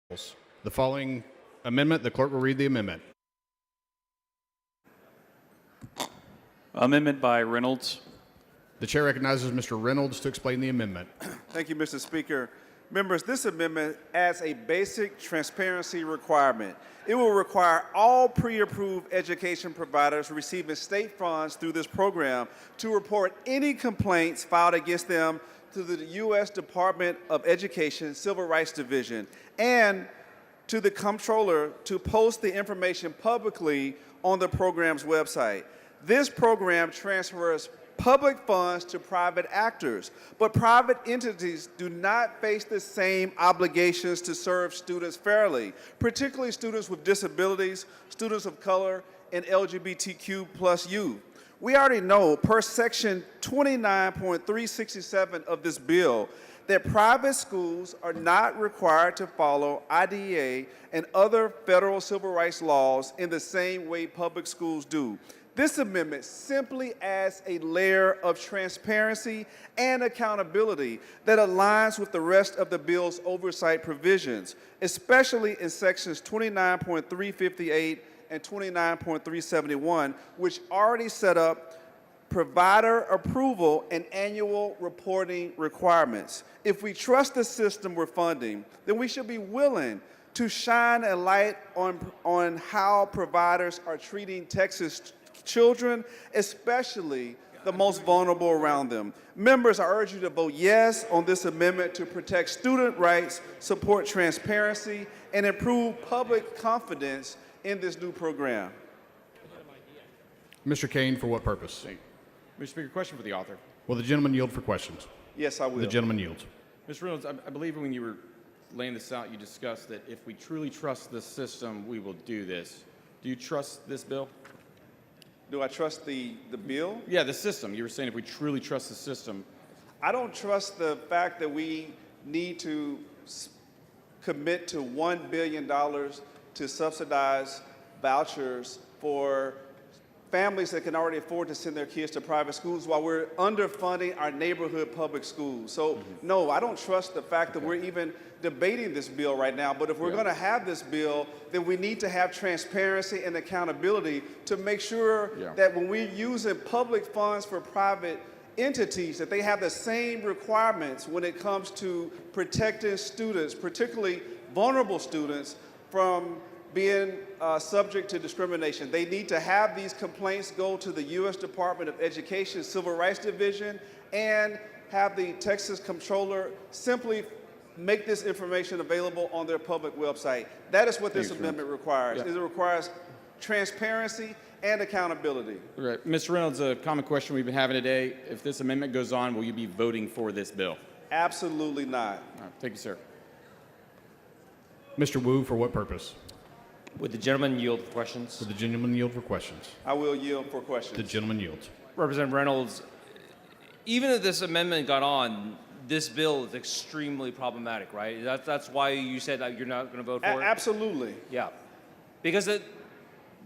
The following amendment, the clerk will read the amendment. Amendment by Reynolds. The chair recognizes Mr. Reynolds to explain the amendment. Thank you, Mr. Speaker. Members, this amendment adds a basic transparency requirement. It will require all pre-approved education providers receiving state funds through this program to report any complaints filed against them to the U.S. Department of Education Civil Rights Division and to the comptroller to post the information publicly on the program's website. This program transfers public funds to private actors, but private entities do not face the same obligations to serve students fairly, particularly students with disabilities, students of color, and LGBTQ plus youth. We already know, per section 29.367 of this bill, that private schools are not required to follow IDEA and other federal civil rights laws in the same way public schools do. This amendment simply adds a layer of transparency and accountability that aligns with the rest of the bill's oversight provisions, especially in sections 29.358 and 29.371, which already set up provider approval and annual reporting requirements. If we trust the system we're funding, then we should be willing to shine a light on how providers are treating Texas children, especially the most vulnerable around them. Members, I urge you to vote yes on this amendment to protect student rights, support transparency, and improve public confidence in this new program. Mr. Kane, for what purpose? Mr. Speaker, question for the author. Will the gentleman yield for questions? Yes, I will. The gentleman yields. Mr. Reynolds, I believe when you were laying this out, you discussed that if we truly trust the system, we will do this. Do you trust this bill? Do I trust the bill? Yeah, the system. You were saying if we truly trust the system. I don't trust the fact that we need to commit to $1 billion to subsidize vouchers for families that can already afford to send their kids to private schools while we're underfunding our neighborhood public schools. So no, I don't trust the fact that we're even debating this bill right now, but if we're going to have this bill, then we need to have transparency and accountability to make sure that when we're using public funds for private entities, that they have the same requirements when it comes to protecting students, particularly vulnerable students, from being subject to discrimination. They need to have these complaints go to the U.S. Department of Education Civil Rights Division and have the Texas Comptroller simply make this information available on their public website. That is what this amendment requires. It requires transparency and accountability. Right. Mr. Reynolds, a common question we've been having today. If this amendment goes on, will you be voting for this bill? Absolutely not. All right. Thank you, sir. Mr. Wu, for what purpose? Would the gentleman yield for questions? Will the gentleman yield for questions? I will yield for questions. The gentleman yields. Representative Reynolds, even if this amendment got on, this bill is extremely problematic, right? That's why you said that you're not going to vote for it? Absolutely. Yeah. Because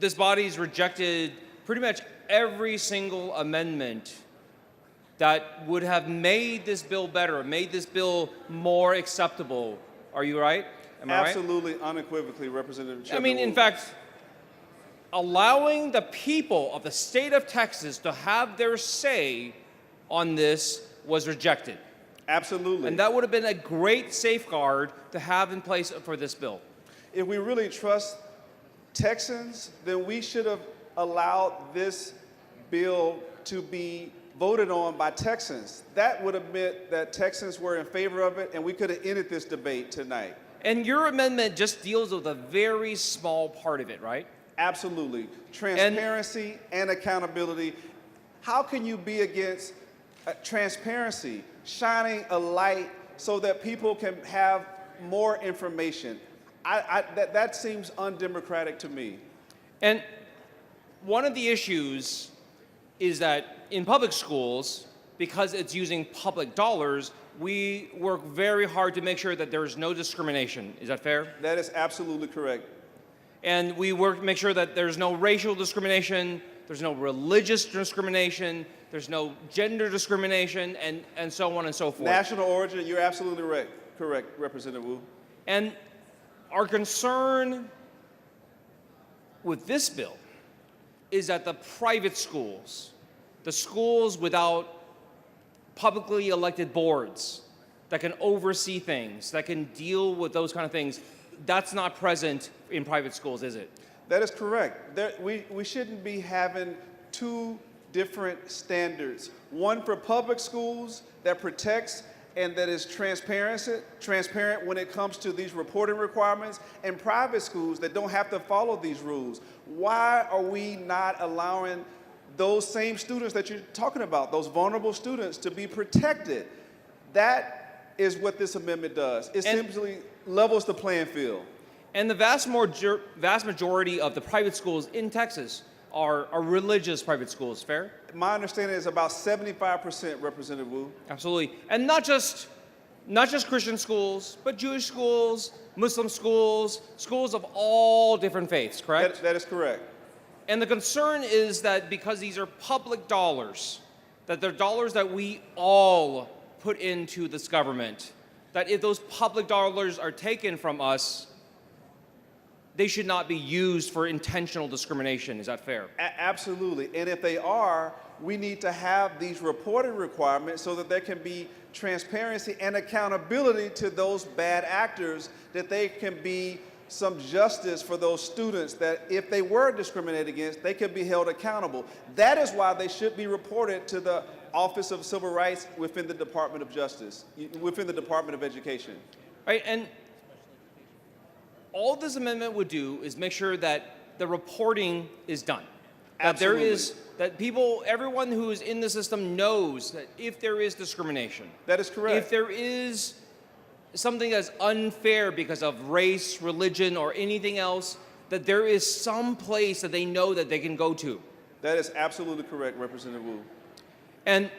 this body's rejected pretty much every single amendment that would have made this bill better, made this bill more acceptable. Are you right? Am I right? Absolutely, unequivocally, Representative Chip. I mean, in fact, allowing the people of the state of Texas to have their say on this was rejected. Absolutely. And that would have been a great safeguard to have in place for this bill. If we really trust Texans, then we should have allowed this bill to be voted on by Texans. That would have meant that Texans were in favor of it, and we could have ended this debate tonight. And your amendment just deals with a very small part of it, right? Absolutely. Transparency and accountability. How can you be against transparency, shining a light so that people can have more information? That seems undemocratic to me. And one of the issues is that in public schools, because it's using public dollars, we work very hard to make sure that there's no discrimination. Is that fair? That is absolutely correct. And we work to make sure that there's no racial discrimination, there's no religious discrimination, there's no gender discrimination, and so on and so forth. National origin, you're absolutely correct, Representative Wu. And Our concern with this bill is that the private schools, the schools without publicly elected boards that can oversee things, that can deal with those kind of things, that's not present in private schools, is it? That is correct. We shouldn't be having two different standards. One for public schools that protects and that is transparent when it comes to these reporting requirements, and private schools that don't have to follow these rules. Why are we not allowing those same students that you're talking about, those vulnerable students, to be protected? That is what this amendment does. It simply levels the playing field. And the vast majority of the private schools in Texas are religious private schools, fair? My understanding is about 75%, Representative Wu. Absolutely. And not just Christian schools, but Jewish schools, Muslim schools, schools of all different faiths, correct? That is correct. And the concern is that because these are public dollars, that they're dollars that we all put into this government, that if those public dollars are taken from us, they should not be used for intentional discrimination. Is that fair? Absolutely. And if they are, we need to have these reporting requirements so that there can be transparency and accountability to those bad actors, that they can be some justice for those students that if they were discriminated against, they could be held accountable. That is why they should be reported to the Office of Civil Rights within the Department of Justice, within the Department of Education. Right, and all this amendment would do is make sure that the reporting is done. That there is, that people, everyone who is in the system knows that if there is discrimination. That is correct. If there is something that's unfair because of race, religion, or anything else, that there is some place that they know that they can go to. That is absolutely correct, Representative Wu. And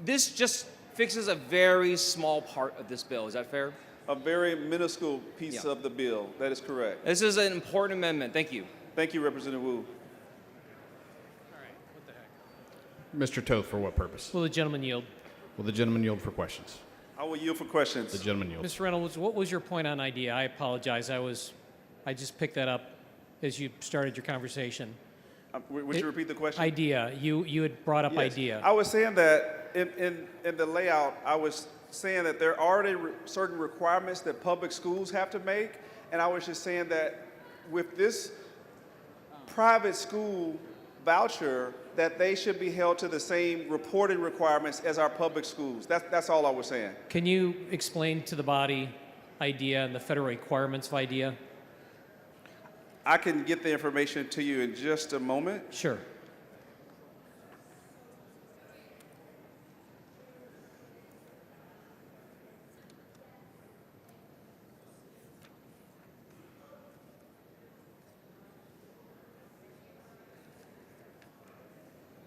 this just fixes a very small part of this bill. Is that fair? A very minuscule piece of the bill. That is correct. This is an important amendment. Thank you. Thank you, Representative Wu. Mr. Toth, for what purpose? Will the gentleman yield? Will the gentleman yield for questions? I will yield for questions. The gentleman yields. Mr. Reynolds, what was your point on IDEA? I apologize. I just picked that up as you started your conversation. Would you repeat the question? IDEA. You had brought up Yes. IDEA. I was saying that in the layout, I was saying that there are already certain requirements that public schools have to make, and I was just saying that with this private school voucher, that they should be held to the same reporting requirements as our public schools. That's all I was saying. Can you explain to the body IDEA and the federal requirements of IDEA? I can get the information to you in just a moment. Sure.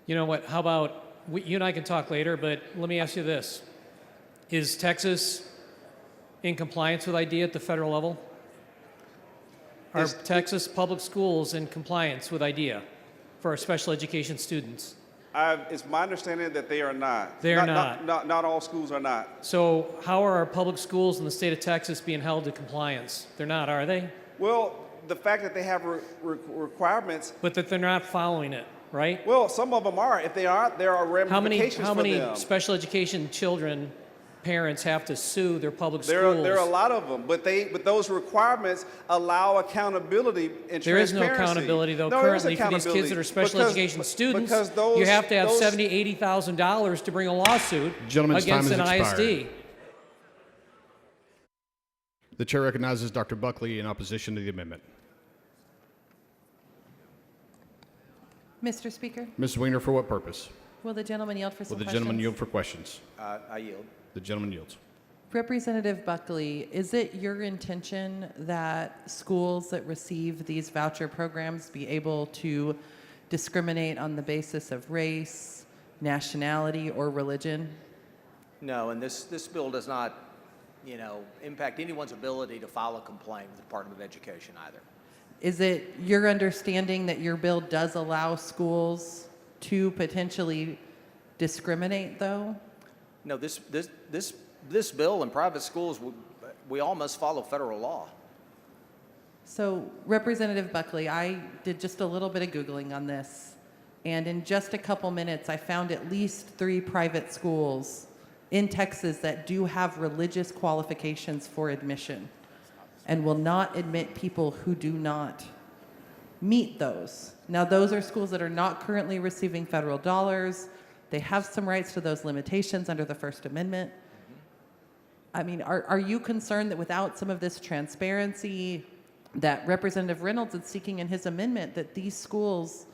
You know what? How about you and I can talk later, but let me ask you this. Is Texas in compliance with IDEA at the federal level? Are Texas public schools in compliance with IDEA for our special education students? It's my understanding that they are not. They are not. Not all schools are not. So how are our public schools in the state of Texas being held to compliance? They're not, are they? Well, the fact that they have requirements. But that they're not following it, right? Well, some of them are. If they aren't, there are ramifications How many for them. special education children, parents have to sue their public schools? There are a lot of them, but those requirements allow accountability and transparency. There is no accountability, though, currently for these kids that are special education students. You have to have $70,000, $80,000 to bring a lawsuit Gentleman's against time an has expired. ISD. The chair recognizes Dr. Buckley in opposition to the amendment. Mr. Speaker, Ms. Wiener, for what purpose? will the gentleman yield for Will some the questions? gentleman yield for questions? I yield. The gentleman yields. Representative Buckley, is it your intention that schools that receive these voucher programs be able to discriminate on the basis of race, nationality, or religion? No, and this bill does not, impact anyone's ability to file a complaint with the Department of Education either. Is it your understanding that your bill does allow schools to potentially discriminate, though? No, this bill in private schools we all must follow federal law. So, Representative Buckley, I did just a little bit of Googling on this, and in just a couple minutes, I found at least 3 private schools in Texas that do have religious qualifications for admission and will not admit people who do not meet those. Now, those are schools that are not currently receiving federal dollars. They have some rights to those limitations under the First Amendment. I mean, are you concerned that without some of this transparency that Representative Reynolds is seeking in his amendment, that these schools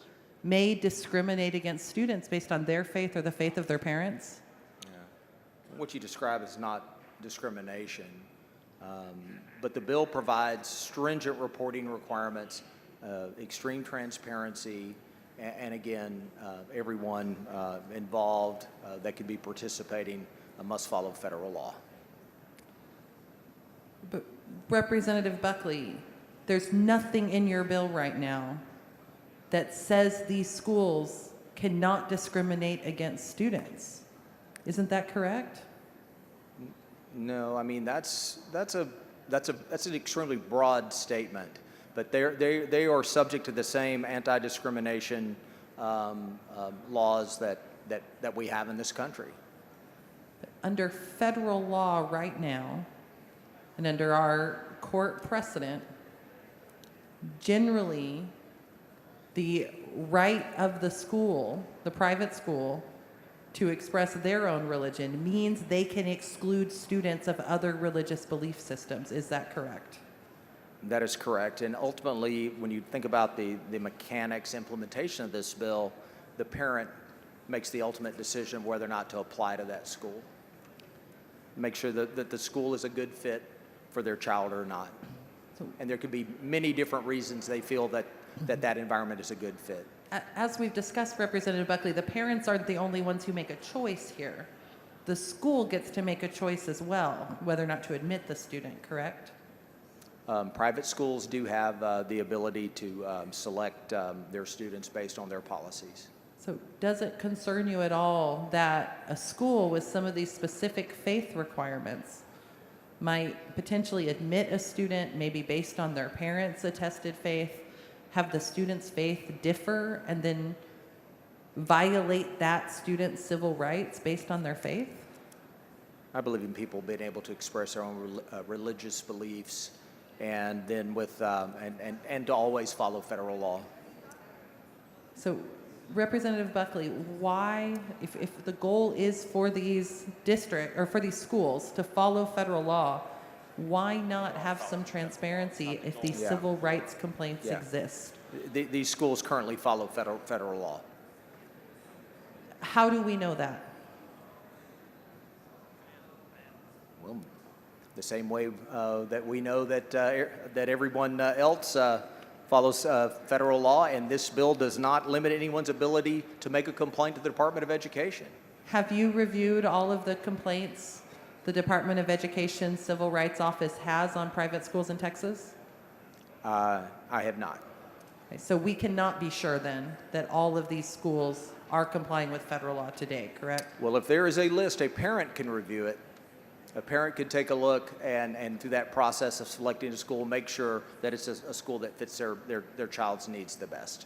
may discriminate against students based on their faith or the faith of their parents? What you describe is not discrimination, but the bill provides stringent reporting requirements, extreme transparency, and again, everyone involved that could be participating must follow federal law. But Representative Buckley, there's nothing in your bill right now that says these schools cannot discriminate against students. Isn't that correct? No, I mean that's an extremely broad statement, but they are subject to the same anti-discrimination laws that we have in this country. Under federal law right now, and under our court precedent, generally, the right of the school, the private school, to express their own religion means they can exclude students of other religious belief systems. Is that correct? That is correct. And ultimately, when you think about the mechanics implementation of this bill, the parent makes the ultimate decision of whether or not to apply to that school. Make sure that the school is a good fit for their child or not. And there could be many different reasons they feel that environment is a good fit. As we've discussed, Representative Buckley, the parents aren't the only ones who make a choice here. The school gets to make a choice as well, whether or not to admit the student, correct? Private schools do have the ability to select their students based on their policies. So does it concern you at all that a school with some of these specific faith requirements might potentially admit a student, maybe based on their parents' attested faith, have the student's faith differ, and then violate that student's civil rights based on their faith? I believe in people being able to express their own religious beliefs, and then with and to always follow federal law. So, Representative Buckley, why, if the goal is for these for these schools to follow federal law, why not have some transparency if these civil rights complaints exist? These schools currently follow federal law. How do we know that? Well, the same way that we know that everyone else follows federal law, and this bill does not limit anyone's ability to make a complaint to the Department of Education. Have you reviewed all of the complaints the Department of Education Civil Rights Office has on private schools in Texas? I have not. Okay, so we cannot be sure then that all of these schools are complying with federal law today, correct? Well, if there is a list, a parent can review it. A parent could take a look and through that process of selecting a school, make sure that it's a school that fits their child's needs the best.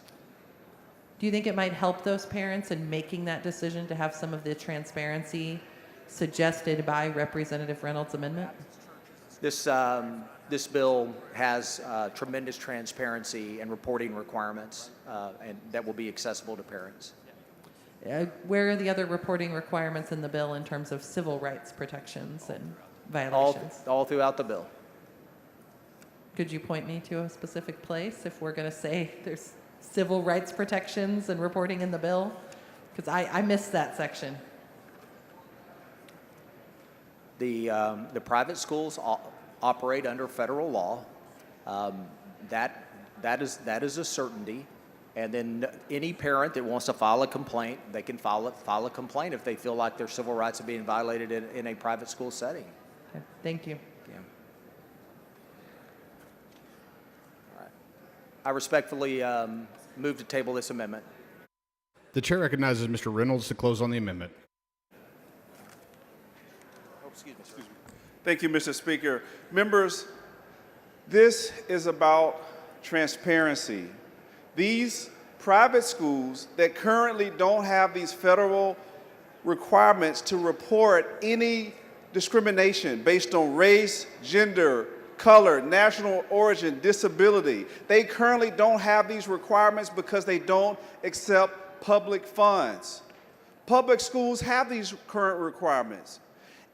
Do you think it might help those parents in making that decision to have some of the transparency suggested by Representative Reynolds' amendment? This bill has tremendous transparency and reporting requirements, and that will be accessible to parents. Where are the other reporting requirements in the bill in terms of civil rights protections and violations? All throughout the bill. Could you point me to a specific place if we're going to say there's civil rights protections and reporting in the bill? Because I missed that section. The private schools operate under federal law. That is a certainty. And then any parent that wants to file a complaint, they can file a complaint if they feel like their civil rights are being violated in a private school setting. Okay, thank you. Yeah. All right. I respectfully move to table this amendment. The chair recognizes Mr. Reynolds to close on the amendment. Oh, excuse me. Thank you, Mr. Speaker. Members, this is about transparency. These private schools that currently don't have these federal requirements to report any discrimination based on race, gender, color, national origin, disability. They currently don't have these requirements because they don't accept public funds. Public schools have these current requirements.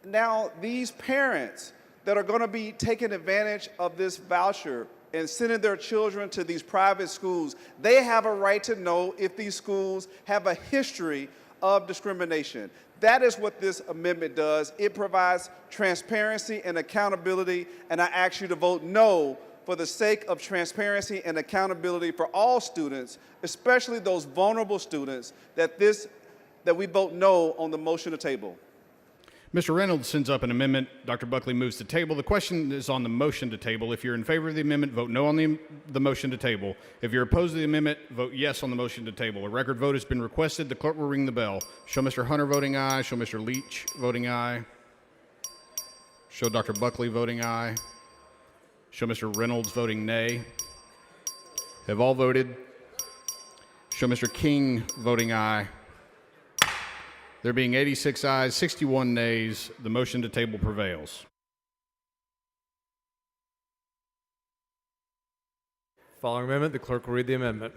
Now, these parents that are going to be taking advantage of this voucher and sending their children to these private schools, they have a right to know if these schools have a history of discrimination. That is what this amendment does. It provides transparency and accountability, and I ask you to vote no for the sake of transparency and accountability for all students, especially those vulnerable students, that we vote no on the motion to table. Mr. Reynolds sends up an amendment. Dr. Buckley moves to table. The question is on the motion to table. If you're in favor of the amendment, vote no on the motion to table. If you're opposed to the amendment, vote yes on the motion to table. A record vote has been requested. The clerk will ring the bell. Show Mr. Hunter voting aye. Show Mr. Leach voting aye. Show Dr. Buckley voting aye. Show Mr. Reynolds voting nay. Have all voted? Show Mr. King voting aye. There being 86 ayes, 61 nays, the motion to table prevails. Following amendment, the clerk will read the amendment.